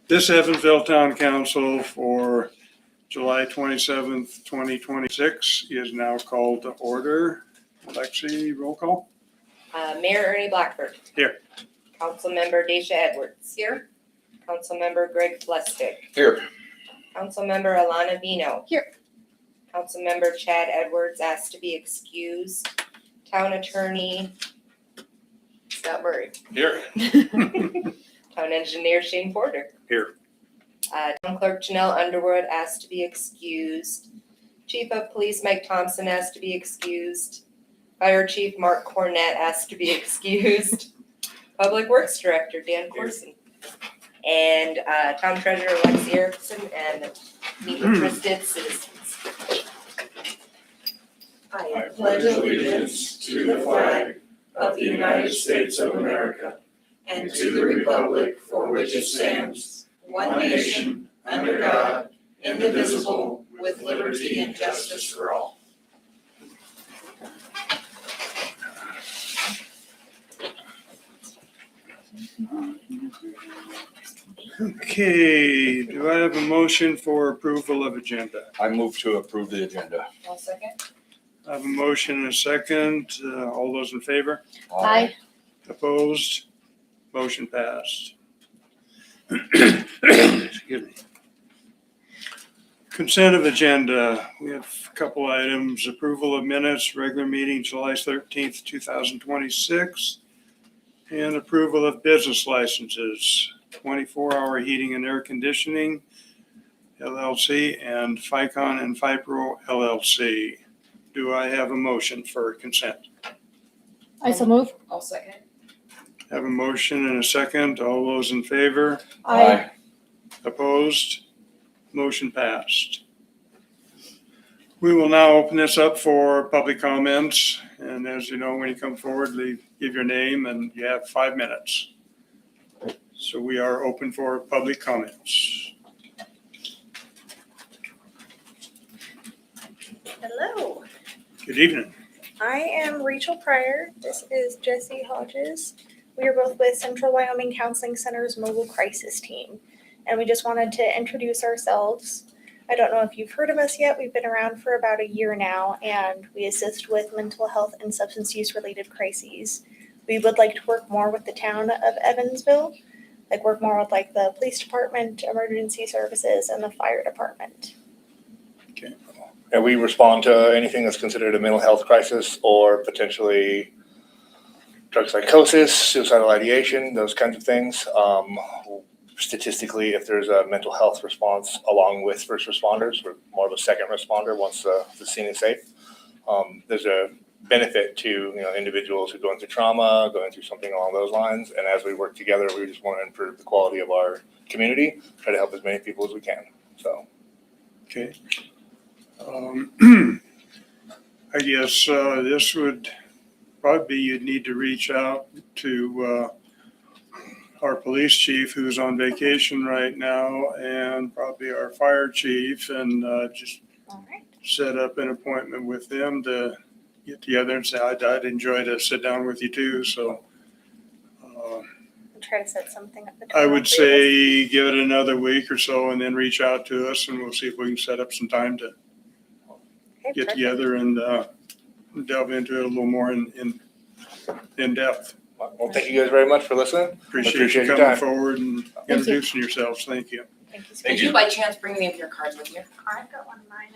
This Evansville Town Council for July 27th, 2026 is now called to order. Lexi, roll call. Mayor Ernie Blackford. Here. Councilmember Dacia Edwards. Here. Councilmember Greg Lustig. Here. Councilmember Alana Vino. Here. Councilmember Chad Edwards asked to be excused. Town Attorney Scott Murray. Here. Town Engineer Shane Porter. Here. Town Clerk Janelle Underwood asked to be excused. Chief of Police Mike Thompson asked to be excused. Fire Chief Mark Cornett asked to be excused. Public Works Director Dan Corson. And Town Treasurer Lexi Erickson and meet interested citizens. I pledge allegiance to the flag of the United States of America and to the republic for which it stands, one nation, under God, indivisible, with liberty and justice for all. Okay, do I have a motion for approval of agenda? I move to approve the agenda. One second. I have a motion and a second. All those in favor? Aye. Opposed? Motion passed. Excuse me. Consent of agenda. We have a couple items. Approval of minutes, regular meeting July 13th, 2026. And approval of business licenses, 24-hour heating and air conditioning, LLC, and Ficon and Fipro, LLC. Do I have a motion for consent? I so move. I'll second. Have a motion and a second. All those in favor? Aye. Opposed? Motion passed. We will now open this up for public comments. And as you know, when you come forward, give your name and you have 5 minutes. So we are open for public comments. Hello, Good evening. I am Rachel Pryor. This is Jesse Hodges. We are both with Central Wyoming Counseling Center's Mobile Crisis Team, and we just wanted to introduce ourselves. I don't know if you've heard of us yet. We've been around for about a year now, and we assist with mental health and substance use related crises. We would like to work more with the town of Evansville, like work more with like the police department, emergency services, and the fire department. And we respond to anything that's considered a mental health crisis or potentially drug psychosis, suicidal ideation, those kinds of things. Statistically, if there's a mental health response along with first responders, we're more of a second responder once the scene is safe. There's a benefit to individuals who are going through trauma, going through something along those lines. And as we work together, we just want to improve the quality of our community, try to help as many people as we can. So. Okay. I guess this would probably be you'd need to reach out to our police chief who's on vacation right now and probably our fire chief and just set up an appointment with them to get together and say, I'd enjoy to sit down with you too. So Try to set something up. I would say give it another week or so and then reach out to us and we'll see if we can set up some time to get together and delve into it a little more in depth. Well, thank you guys very much for listening. Appreciate you your coming time. forward and introducing yourselves. Thank you. Thank you so Did you by chance bring any of your cards with you? I've got one of mine.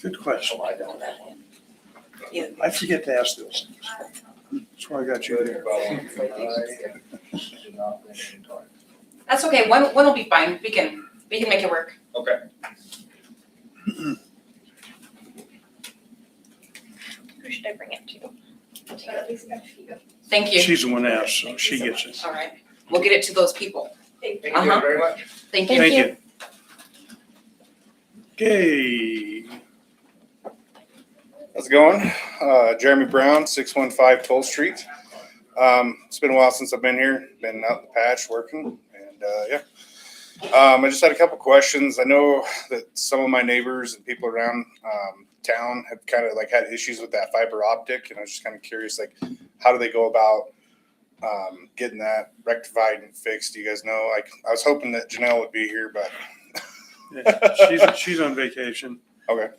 Good question. I don't have one. I forget to ask those things. That's why I got you there. That's okay. One will be fine. We can make it work. Okay. Who should I bring it to? Thank you. She's the one that asked, so she gets it. All right. We'll get it to those people. Thank you Uh-huh. very much. Thank you. Thank you. Okay. How's it going? Jeremy Brown, 615 Toll Street. It's been a while since I've been here, been out in the patch working, and I just had a couple questions. I know that some of my neighbors and people around town have kind of like had issues with that fiber optic, and I was just kind of curious, like, how do they go about getting that rectified and fixed. You guys know, like, I was hoping that Janelle would be here, but Yeah, she's on vacation. okay.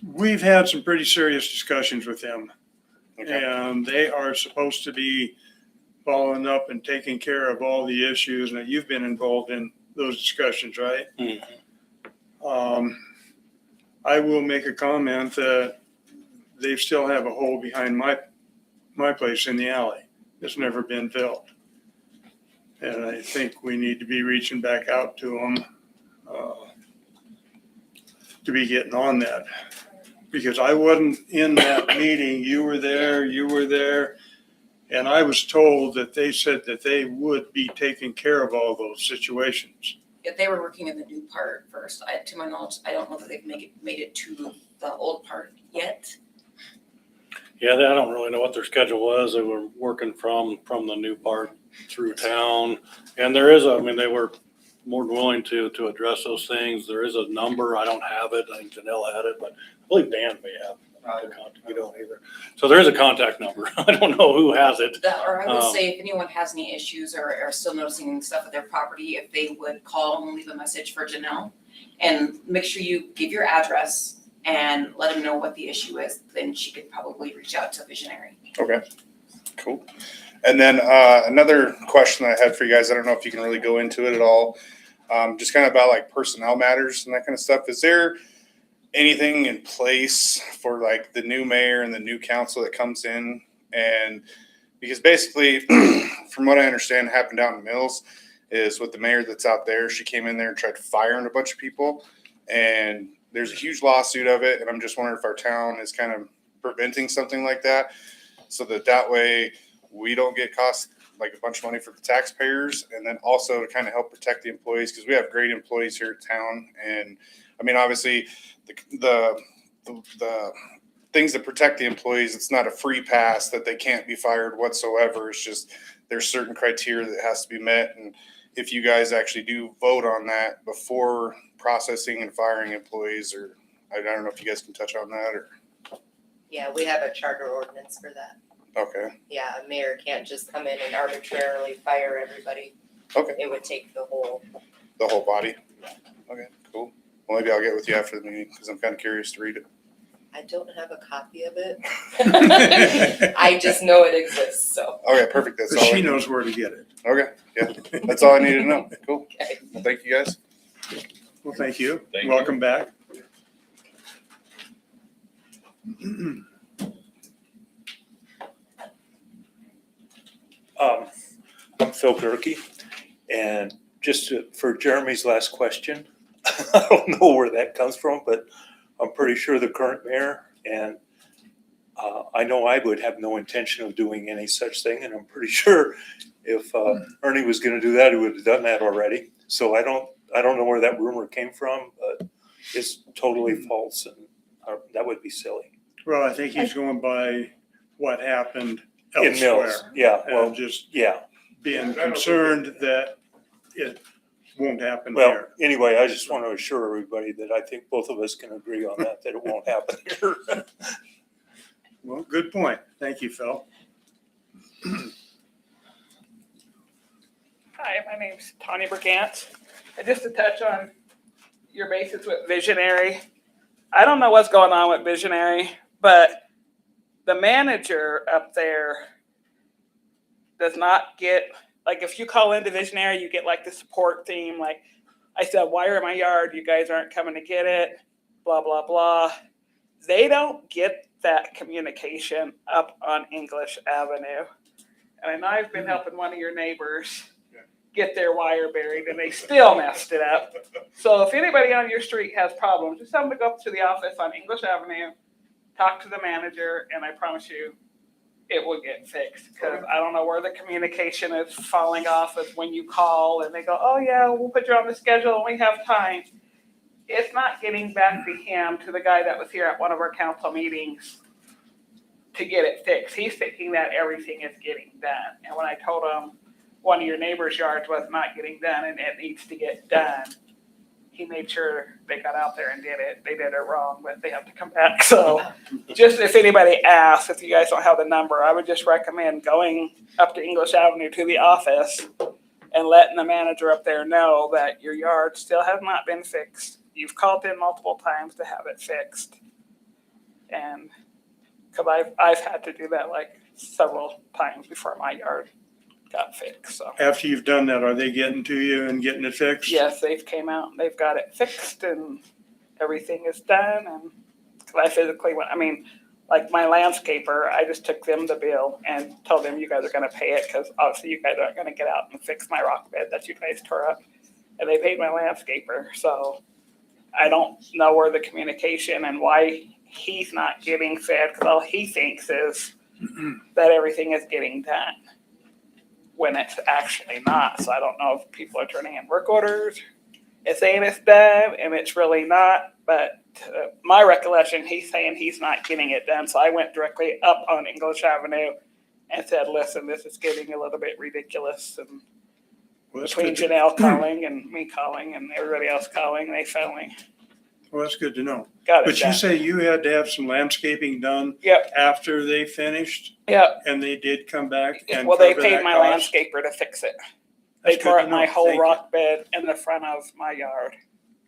We've had some pretty serious discussions with them, Okay. and they are supposed to be following up and taking care of all the issues. Now, you've been involved in those discussions, right? I will make a comment that they still have a hole behind my place in the alley. It's never been filled. And I think we need to be reaching back out to them to be getting on that. Because I wasn't in that meeting. You were there. And I was told that they said that they would be taking care of all those situations. If they were working in the new part first, to my knowledge, I don't know that they've made it to the old part yet. Yeah, I don't really know what their schedule was. They were working from the new part through town. And there is they were more than willing to address those things. There is a number. I don't have it. I think Janelle had it, but I believe Dan may have the contact. You don't either. So there is a contact number. I don't know who has it. Or I would say if anyone has any issues or are still noticing stuff at their property, if they would call and leave a message for Janelle and make sure you give your address and let them know what the issue is, then she could probably reach out to Visionary. Okay, cool. And then another question I had for you guys, I don't know if you can really go into it at all, just kind of about like personnel matters and that kind of stuff. Is there anything in place for like the new mayor and the new council that comes in? And because basically, from what I understand, happened out in Mills is with the mayor that's out there. She came in there and tried to fire a bunch of people, and there's a huge lawsuit of it. And I'm just wondering if our town is kind of preventing something like that, so that way we don't get cost like a bunch of money for the taxpayers, and then also to kind of help protect the employees, because we have great employees here at town. And I mean, obviously, the things that protect the employees, it's not a free pass that they can't be fired whatsoever. It's just there's certain criteria that has to be met. And if you guys actually do vote on that before processing and firing employees, or I don't know if you guys can touch on that, or. Yeah, we have a charter ordinance for that. Okay. Yeah, a mayor can't just come in and arbitrarily fire everybody. Okay. It would take the whole. Body. Okay, cool. Well, maybe I'll get with you after the meeting because I'm kind of curious to read it. I don't have a copy of it. I just know it exists, so. Okay, perfect. That's all. She knows where to get it. Okay, yeah, that's all I needed to know. Cool. Okay. Well, thank you guys. Well, thank you. Thank you. Welcome back. I'm Phil Gerke, and for Jeremy's last question, I don't know where that comes from, but I'm pretty sure the current mayor, and I know I would have no intention of doing any such thing, and I'm pretty sure if Ernie was going to do that, he would have done that already. So I don't know where that rumor came from, but it's totally false, and that would be silly. Well, I think he's going by what happened In elsewhere. Mills, yeah, well, And just yeah. being concerned that it won't happen Well, here. anyway, I just want to assure everybody that I think both of us can agree on that it won't happen here. Well, good point. Thank you, Phil. Hi, my name's Tanya Brigant. And just to touch on your basis with Visionary, I don't know what's going on with Visionary, but the manager up there does not get, like if you call into Visionary, you get like the support theme. Like I said, wire in my yard, you guys aren't coming to get it, blah, blah, blah. They don't get that communication up on English Avenue. And I know I've been helping one of your neighbors get their wire buried and they still messed it up. So if anybody on your street has problems, just tell them to go up to the office on English Avenue, talk to the manager, and I promise you it will get fixed. Because I don't know where the communication is falling off is when you call and they go, oh yeah, we'll put you on the schedule and we have time. It's not getting back to him, to the guy that was here at one of our council meetings to get it fixed. He's thinking that everything is getting done. And when I told him one of your neighbor's yards was not getting done and it needs to get done, he made sure they got out there and did it. They did it wrong, but they have to come back. So just if anybody asks, if you guys don't have the number, I would just recommend going up to English Avenue to the office and letting the manager up there know that your yard still has not been fixed. You've called in multiple times to have it fixed. And because I've had to do that like several times before my yard got fixed. So After you've done that, are they getting to you and getting it fixed? yes, they've came out and they've got it fixed and everything is done. And because I physically went, I mean, like my landscaper, I just took them the bill and told them you guys are going to pay it because obviously you guys aren't going to get out and fix my rock bed that you guys tore up. And they paid my landscaper. So I don't know where the communication and why he's not getting fed, because all he thinks is that everything is getting done when it's actually not. So I don't know if people are turning in work orders, it's saying it's done and it's really not. But my recollection, he's saying he's not getting it done. So I went directly up on English Avenue and said, listen, this is getting a little bit ridiculous. And Well, that's between good. Janelle calling and me calling and everybody else calling, they finally Well, that's good to know. got it But you done. say you had to have some landscaping done Yep, after they finished, yep. and they did come back and Well, they cover paid that my cost? landscaper to fix it. They That's tore good up to my know. whole Thank you. rock bed in the front of my yard.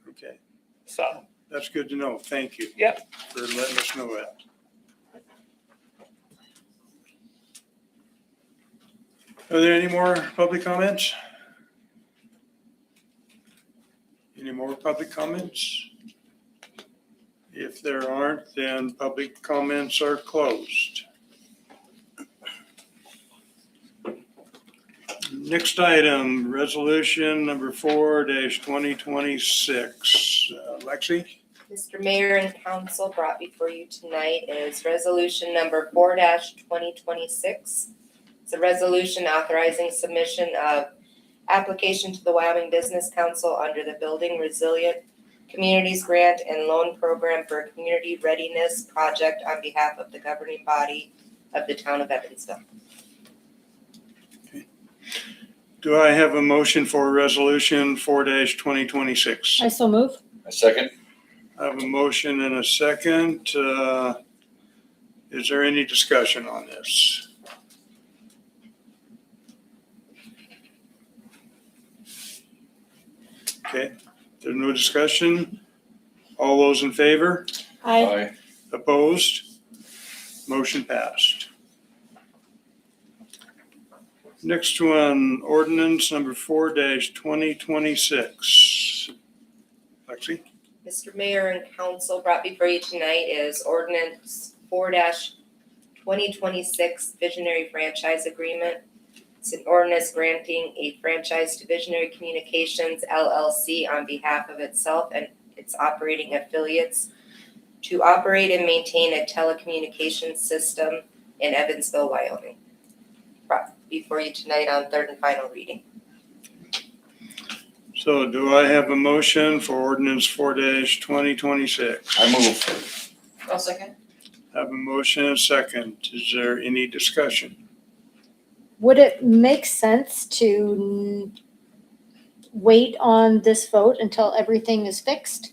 Okay, So, that's good to know. Thank you. Yep. For letting us know that. Are there any more public comments? Any more public comments? If there aren't, then public comments are closed. Next item, resolution number 4-2026. Lexi? Mr. Mayor and Council, brought before you tonight is resolution number 4-2026. It's a resolution authorizing submission of application to the Wyoming Business Council under the Building Resilient Communities Grant and Loan Program for a Community Readiness Project on behalf of the governing body of the town of Evansville. Do I have a motion for resolution 4-2026? I so move. A second? I have a motion and a second. Is there any discussion on this? Okay, there's no discussion. All those in favor? I Opposed? Motion passed. Next one, ordinance number 4-2026. Lexi? Mr. Mayor and Council, brought before you tonight is ordinance 4-2026 Visionary Franchise Agreement. It's an ordinance granting a franchise to Visionary Communications LLC on behalf of itself and its operating affiliates to operate and maintain a telecommunications system in Evansville, Wyoming. Brought before you tonight on third and final reading. So do I have a motion for ordinance 4-2026? I move. I'll second. I have a motion and a second. Is there any discussion? Would it make sense to wait on this vote until everything is fixed?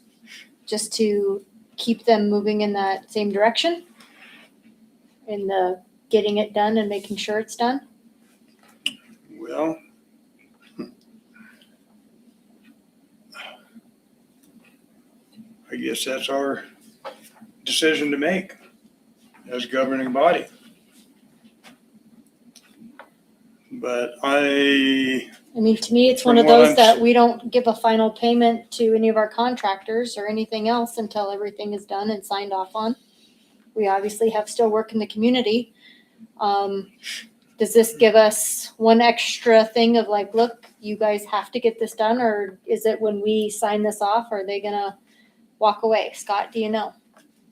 Just to keep them moving in that same direction? In the getting it done and making sure it's done? Well, I guess that's our decision to make as governing body. But I mean, to me, it's one From of what those I'm that we don't give a final payment to any of our contractors or anything else until everything is done and signed off on. We obviously have still work in the community. Does this give us one extra thing of like, look, you guys have to get this done? Or is it when we sign this off, are they gonna walk away? Scott, do you know?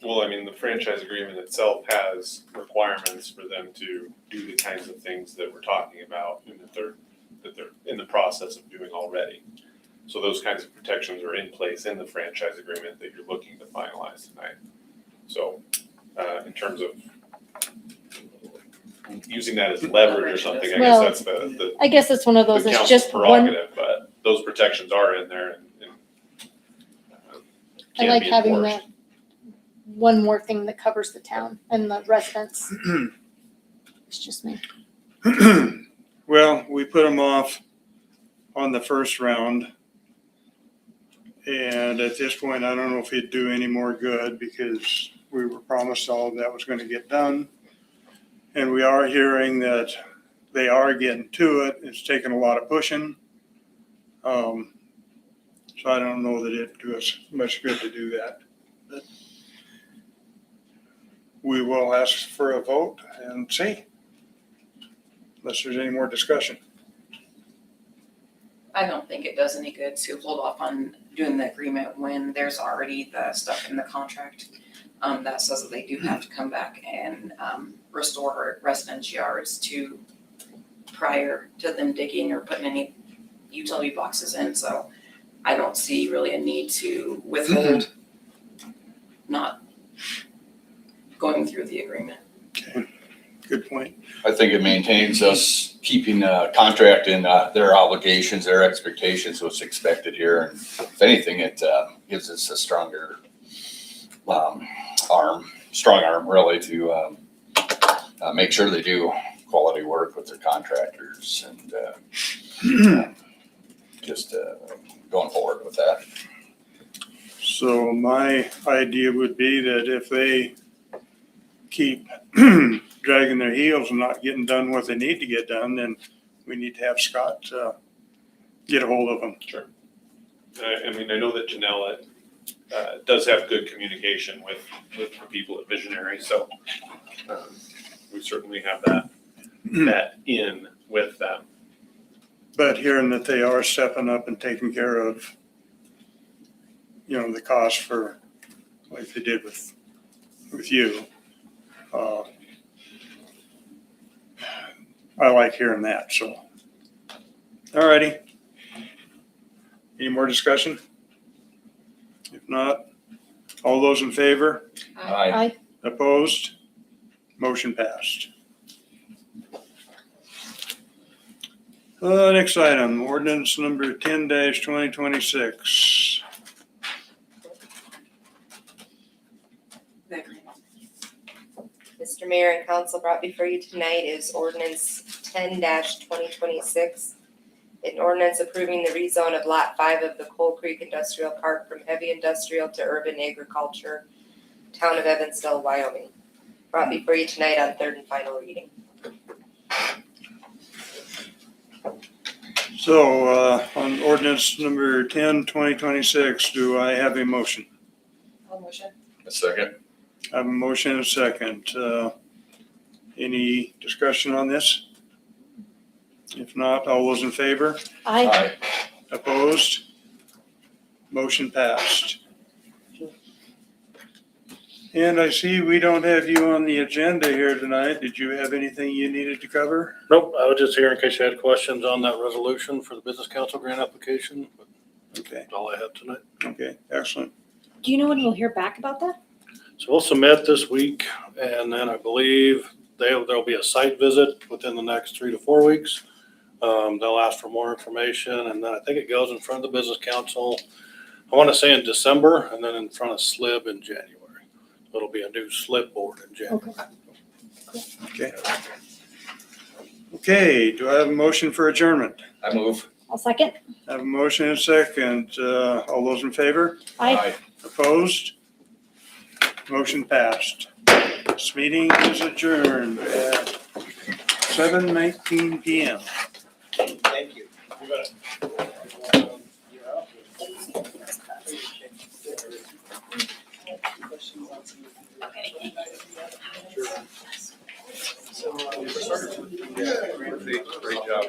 Well, I mean, the franchise agreement itself has requirements for them to do the kinds of things that we're talking about and that they're in the process of doing already. So those kinds of protections are in place in the franchise agreement that you're looking to finalize tonight. So, in terms of using that as leverage or something, I Well, guess that's the I guess it's one of those, it's council's just one, prerogative, but those protections are in there and I can't like be having enforced. one more thing that covers the town and the residents. It's just me. Well, we put them off on the first round. And at this point, I don't know if it'd do any more good because we were promised all of that was going to get done. And we are hearing that they are getting to it. It's taken a lot of pushing. So I don't know that it'd do us much good to do that. But we will ask for a vote and see. Unless there's any more discussion. I don't think it does any good to hold off on doing the agreement when there's already the stuff in the contract that says that they do have to come back and restore residence yards to prior to them digging or putting any utility boxes in. So I don't see really a need to withhold not going through the agreement. Okay, good point. I think it maintains us keeping contract and their obligations, their expectations, what's expected here. And if anything, it gives us a stronger strong arm really to make sure they do quality work with their contractors and just going forward with that. So my idea would be that if they keep dragging their heels and not getting done what they need to get done, then we need to have Scott get a hold of them. Sure. I mean, I know that Janelle does have good communication with the people at Visionary, so we certainly have that in with them. But hearing that they are stepping up and taking care of, the cost for, like they did with you. I like hearing that, so. All righty. Any more discussion? If not, all those in favor? Aye. Opposed? Motion passed. Next item, ordinance number 10-2026. The agreement. Mr. Mayor and Council, brought before you tonight is ordinance 10-2026. An ordinance approving the rezone of Lot 5 of the Coal Creek Industrial Park from heavy industrial to urban agriculture, town of Evansville, Wyoming. Brought before you tonight on third and final reading. So, on ordinance number 10-2026, do I have a motion? All motion. A second. I have a motion and a second. Any discussion on this? If not, all those in favor? Aye. Opposed? Motion passed. And I see we don't have you on the agenda here tonight. Did you have anything you needed to cover? Nope, I was just here in case you had questions on that resolution for the business council grant application, but Okay, that's all I have tonight. okay, excellent. Do you know when we'll hear back about that? So we'll submit this week, and then I believe there'll be a site visit within the next 3 to 4 weeks. They'll ask for more information, and then I think it goes in front of the business council, I want to say in December, and then in front of SLIB in January. It'll be a new SLIB board in January. Okay. Okay, do I have a motion for adjournment? I move. I'll second. I have a motion and a second. All those in favor? Aye. Opposed? Motion passed. This meeting is adjourned at 7:19 PM. Thank you. Great job.